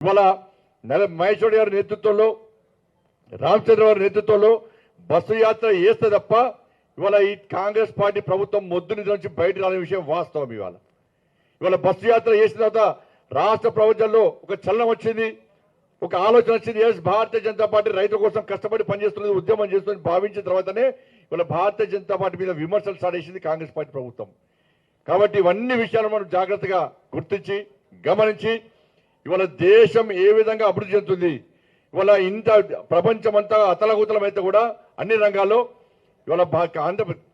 ఇవాళ మహేశ్వరి గారి నేతృత్వంలో రామచంద్ర గారి నేతృత్వంలో బస్సు యాత్ర చేస్తే తప్ప ఇవాళ ఈ కాంగ్రెస్ పార్టీ ప్రభుత్వం మొద్దు నిధి నుంచి బయట రాని విషయం వాస్తవం. ఇవాళ బస్సు యాత్ర చేసిన తర్వాత రాష్ట్ర ప్రభుత్వంలో ఒక చలనం వచ్చింది, ఒక ఆలోచన వచ్చింది. భారతీయ జనతా పార్టీ రైతుల కోసం కష్టపడి పనిచేస్తున్నది, ఉద్యమం చేస్తుంది భావించిన తర్వాతనే ఇవాళ భారతీయ జనతా పార్టీ మీద విమర్శలు సాడేసింది కాంగ్రెస్ పార్టీ ప్రభుత్వం. కాబట్టి ఇవన్నీ విషయాలు మనం జాగ్రత్తగా గుర్తించి గమనించి ఇవాళ దేశం ఏ విధంగా అభివృద్ధి చెందుతుంది, ఇవాళ ఇంత ప్రపంచమంతా అతలగుతలమైతే కూడా అన్ని రంగాల్లో ఇవాళ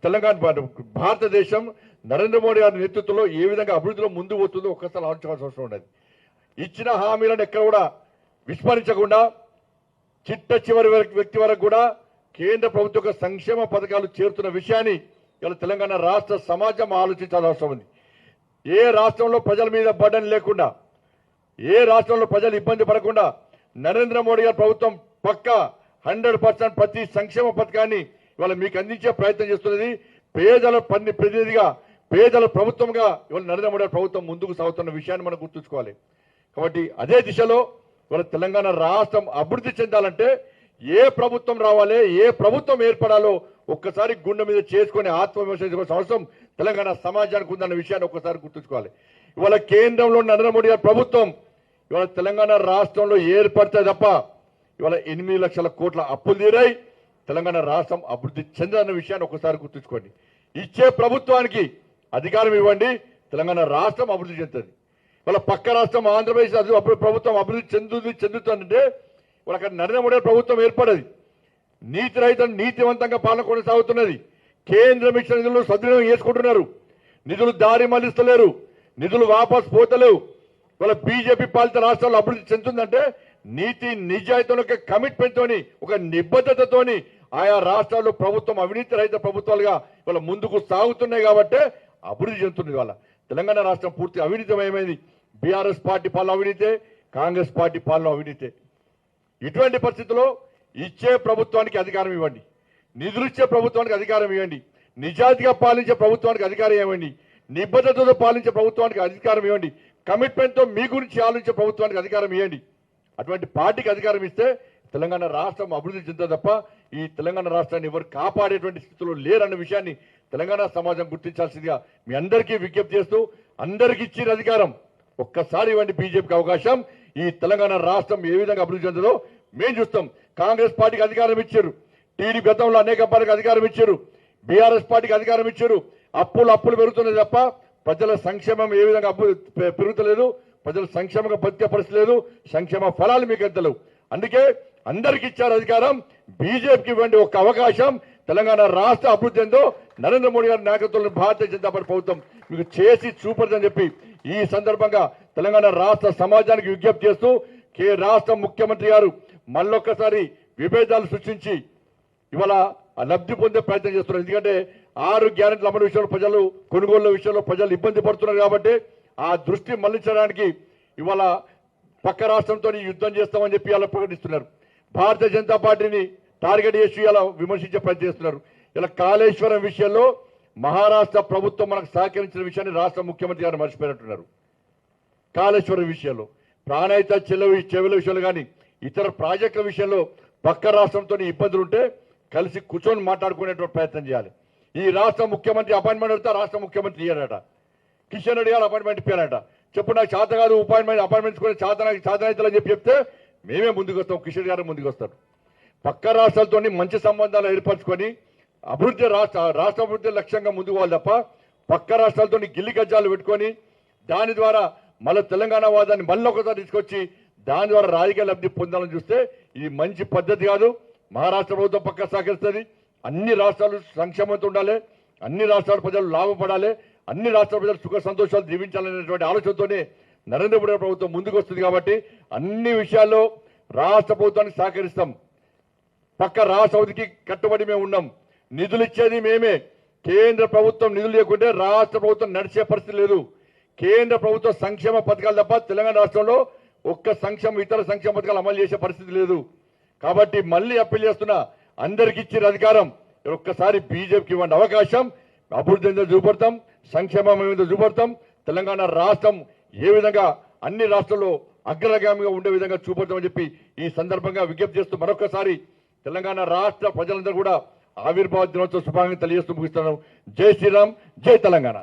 తెలంగాణ భారతదేశం నరేంద్ర మోడీ గారి నేతృత్వంలో ఏ విధంగా అభివృద్ధిలో ముందు పోతుందో ఒక్కసారి ఆలోచించాల్సిన అవసరం ఉండదు. ఇచ్చిన హామీలను ఎక్కడ కూడా విస్మరించకుండా చిట్ట చివరి వ్యక్తి వరకు కూడా కేంద్ర ప్రభుత్వ యొక్క సంక్షేమ పథకాలు చేరుతున్న విషయాన్ని ఇలా తెలంగాణ రాష్ట్ర సమాజం ఆలోచించాల్సిన అవసరం ఉంది. ఏ రాష్ట్రంలో ప్రజల మీద బర్డెన్ లేకుండా, ఏ రాష్ట్రంలో ప్రజలు ఇబ్బంది పడకుండా నరేంద్ర మోడీ గారి ప్రభుత్వం పక్కా 100% ప్రతి సంక్షేమ పథకాన్ని ఇవాళ మీకు అందించే ప్రయత్నం చేస్తున్నది. పేదల ప్రతినిధిగా, పేదల ప్రభుత్వంగా ఇవాళ నరేంద్ర మోడీ ప్రభుత్వం ముందుకు సాగుతున్న విషయాన్ని మనం గుర్తుంచుకోవాలి. కాబట్టి అదే దిశలో ఇవాళ తెలంగాణ రాష్ట్రం అభివృద్ధి చెందాలంటే ఏ ప్రభుత్వం రావాలి, ఏ ప్రభుత్వం ఏర్పడాలో ఒక్కసారి గుండె మీద చేసుకుని ఆత్మవిమర్శ చేసుకోవాల్సిన అవసరం తెలంగాణ సమాజానికి ఉందన్న విషయాన్ని ఒక్కసారి గుర్తుంచుకోవాలి. ఇవాళ కేంద్రంలో నరేంద్ర మోడీ గారి ప్రభుత్వం ఇవాళ తెలంగాణ రాష్ట్రంలో ఏర్పడితే తప్ప ఇవాళ 8 లక్షల కోట్ల అప్పులు తీరాయి, తెలంగాణ రాష్ట్రం అభివృద్ధి చెందదన్న విషయాన్ని ఒకసారి గుర్తుంచుకోండి. ఇచ్చే ప్రభుత్వానికి అధికారం ఇవ్వండి, తెలంగాణ రాష్ట్రం అభివృద్ధి చెందుతుంది. వాళ్ళ పక్క రాష్ట్రం ఆంధ్రప్రదేశ్ ప్రభుత్వం అభివృద్ధి చెందుతుందంటే వాళ్ళ అక్కడ నరేంద్ర మోడీ ప్రభుత్వం ఏర్పడది. నీతి రహిత నీతివంతంగా పాలన కొనసాగుతున్నది. కేంద్రం ఇచ్చిన నిధులను సద్వినియోగం చేసుకుంటున్నారు, నిధులు దారి మళ్లిస్తలేరు, నిధులు వాపసు పోతలేవు. వాళ్ళ బీజేపీ పాలిత రాష్ట్రాల్లో అభివృద్ధి చెందుతుందంటే నీతి నిజాయితీతో కమిట్మెంట్ తోని, ఒక నిబద్ధతతోని ఆయా రాష్ట్రాల్లో ప్రభుత్వం అవినీతి రహిత ప్రభుత్వాలుగా వాళ్ళ ముందుకు సాగుతున్నాయి కాబట్టి అభివృద్ధి చెందుతుంది. వాళ్ళ తెలంగాణ రాష్ట్రం పూర్తి అవినీతిమయమైంది. బీఆర్ఎస్ పార్టీ పాలన అవినీతే, కాంగ్రెస్ పార్టీ పాలన అవినీతే. ఇటువంటి పరిస్థితుల్లో ఇచ్చే ప్రభుత్వానికి అధికారం ఇవ్వండి, నిధులు ఇచ్చే ప్రభుత్వానికి అధికారం ఇవ్వండి, నిజాయితీగా పాలించే ప్రభుత్వానికి అధికారం ఇవ్వండి, నిబద్ధతతో పాలించే ప్రభుత్వానికి అధికారం ఇవ్వండి, కమిట్మెంట్తో మీ గురించి ఆలోచించే ప్రభుత్వానికి అధికారం ఇవ్వండి. అటువంటి పార్టీకి అధికారం ఇస్తే తెలంగాణ రాష్ట్రం అభివృద్ధి చెందుతుంది తప్ప ఈ తెలంగాణ రాష్ట్రాన్ని ఎవరు కాపాడేటువంటి స్థితిలో లేరన్న విషయాన్ని తెలంగాణ సమాజం గుర్తించాల్సిందిగా మీ అందరికీ విజ్ఞప్తి చేస్తూ, అందరికీ ఇచ్చిన అధికారం ఒక్కసారి ఇవ్వండి బీజేపీకి అవకాశం. ఈ తెలంగాణ రాష్ట్రం ఏ విధంగా అభివృద్ధి చెందుతుందో మేము చూస్తాం. కాంగ్రెస్ పార్టీకి అధికారం ఇచ్చారు, టీడీ గతంలో అనేక పార్టీకి అధికారం ఇచ్చారు, బీఆర్ఎస్ పార్టీకి అధికారం ఇచ్చారు. అప్పులు పెరుగుతున్నాయి తప్ప ప్రజల సంక్షేమం ఏ విధంగా పెరుగుతలేదు, ప్రజల సంక్షేమంగా బతికే పరిస్థితి లేదు, సంక్షేమ ఫలాలు మీకు ఎంతలేవు. అందుకే అందరికి ఇచ్చారు అధికారం, బీజేపీకి ఇవ్వండి ఒక్క అవకాశం. తెలంగాణ రాష్ట్ర అభివృద్ధి ఏందో నరేంద్ర మోడీ గారి నాయకత్వంలో భారతీయ జనతా పార్టీ ప్రభుత్వం మీకు చేసి చూపదని చెప్పి ఈ సందర్భంగా తెలంగాణ రాష్ట్ర సమాజానికి విజ్ఞప్తి చేస్తూ రాష్ట్ర ముఖ్యమంత్రి గారు మళ్ళొక్కసారి విభేదాలు సృష్టించి ఇవాళ లబ్ధి పొందే ప్రయత్నం చేస్తున్నారు. ఎందుకంటే 6 గ్యారెంటీల అమలు విషయంలో ప్రజలు, కొనుగోళ్ల విషయంలో ప్రజలు ఇబ్బంది పడుతున్నారు కాబట్టి ఆ దృష్టి మళ్లించడానికి ఇవాళ పక్క రాష్ట్రంతో యుద్ధం చేస్తామని చెప్పి ఇలా ప్రకటిస్తున్నారు. భారతీయ జనతా పార్టీని టార్గెట్ చేసి ఇలా విమర్శించే ప్రయత్నం చేస్తున్నారు. ఇలా కాళేశ్వరం విషయంలో మహారాష్ట్ర ప్రభుత్వం మనకు సహకరించిన విషయాన్ని రాష్ట్ర ముఖ్యమంత్రి గారు మర్చిపోయినట్టున్నారు. కాళేశ్వరం విషయంలో, ప్రాణహిత చెవుల విషయంలో కానీ ఇతర ప్రాజెక్టుల విషయంలో పక్క రాష్ట్రంతో ఇబ్బందులు ఉంటే కలిసి కూర్చొని మాట్లాడుకునేటువంటి ప్రయత్నం చేయాలి. ఈ రాష్ట్ర ముఖ్యమంత్రి అపాయింట్మెంట్ అడిగితే రాష్ట్ర ముఖ్యమంత్రి ఇయ్యారట, కిషన్ రెడ్డి గారు అపాయింట్మెంట్ ఇప్పారట. చెప్పు నాకు చేత కాదు అపాయింట్మెంట్స్ కూడా చేతనైతలని చెప్తే మేమే ముందుకు వస్తాం, కిషన్ రెడ్డి గారు ముందుకు వస్తారు. పక్క రాష్ట్రాలతో మంచి సంబంధాలు ఏర్పరచుకొని రాష్ట్ర అభివృద్ధి లక్ష్యంగా ముందుకు పోవాలి తప్ప పక్క రాష్ట్రాలతో గిల్లి గజ్జాలు పెట్టుకొని దాని ద్వారా మళ్ళీ తెలంగాణ వాదాన్ని మళ్ళీ ఒకసారి తీసుకొచ్చి దాని ద్వారా రాజకీయ లబ్ధి పొందాలని చూస్తే ఇది మంచి పద్ధతి కాదు. మహారాష్ట్ర ప్రభుత్వం పక్క సహకరిస్తుంది. అన్ని రాష్ట్రాలు సంక్షేమంతో ఉండాలి, అన్ని రాష్ట్రాల ప్రజలు లాభపడాలి, అన్ని రాష్ట్రాల ప్రజలు సుఖ సంతోషాలు జీవించాలనేటువంటి ఆలోచనతోనే నరేంద్ర మోడీ ప్రభుత్వం ముందుకు వస్తుంది. కాబట్టి అన్ని విషయాల్లో రాష్ట్ర ప్రభుత్వానికి సహకరిస్తాం. పక్క రాష్ట్ర అభివృద్ధికి కట్టుబడి మేము ఉన్నాం. నిధులు ఇచ్చేది మేమే. కేంద్ర ప్రభుత్వం నిధులు లేకుంటే రాష్ట్ర ప్రభుత్వం నడిచే పరిస్థితి లేదు. కేంద్ర ప్రభుత్వ సంక్షేమ పథకాలు తప్ప తెలంగాణ రాష్ట్రంలో ఇతర సంక్షేమ పథకాలు అమలు చేసే పరిస్థితి లేదు. కాబట్టి మళ్ళీ అప్పీల్ చేస్తున్నా, అందరికి ఇచ్చిన అధికారం ఒక్కసారి బీజేపీకి ఇవ్వండి అవకాశం. అభివృద్ధి ఏందో చూపడతాం, సంక్షేమం ఏందో చూపడతాం. తెలంగాణ రాష్ట్రం ఏ విధంగా అన్ని రాష్ట్రాల్లో అగ్రగామిగా ఉండే విధంగా చూపొద్దామని చెప్పి ఈ సందర్భంగా విజ్ఞప్తి చేస్తూ మరొకసారి తెలంగాణ రాష్ట్ర ప్రజలందరూ కూడా ఆవిర్భావ దినోత్సవ శుభాకాంక్షలు తెలియజేస్తూ ముగిస్తున్నాను. జై శ్రీరామ్, జై తెలంగాణ.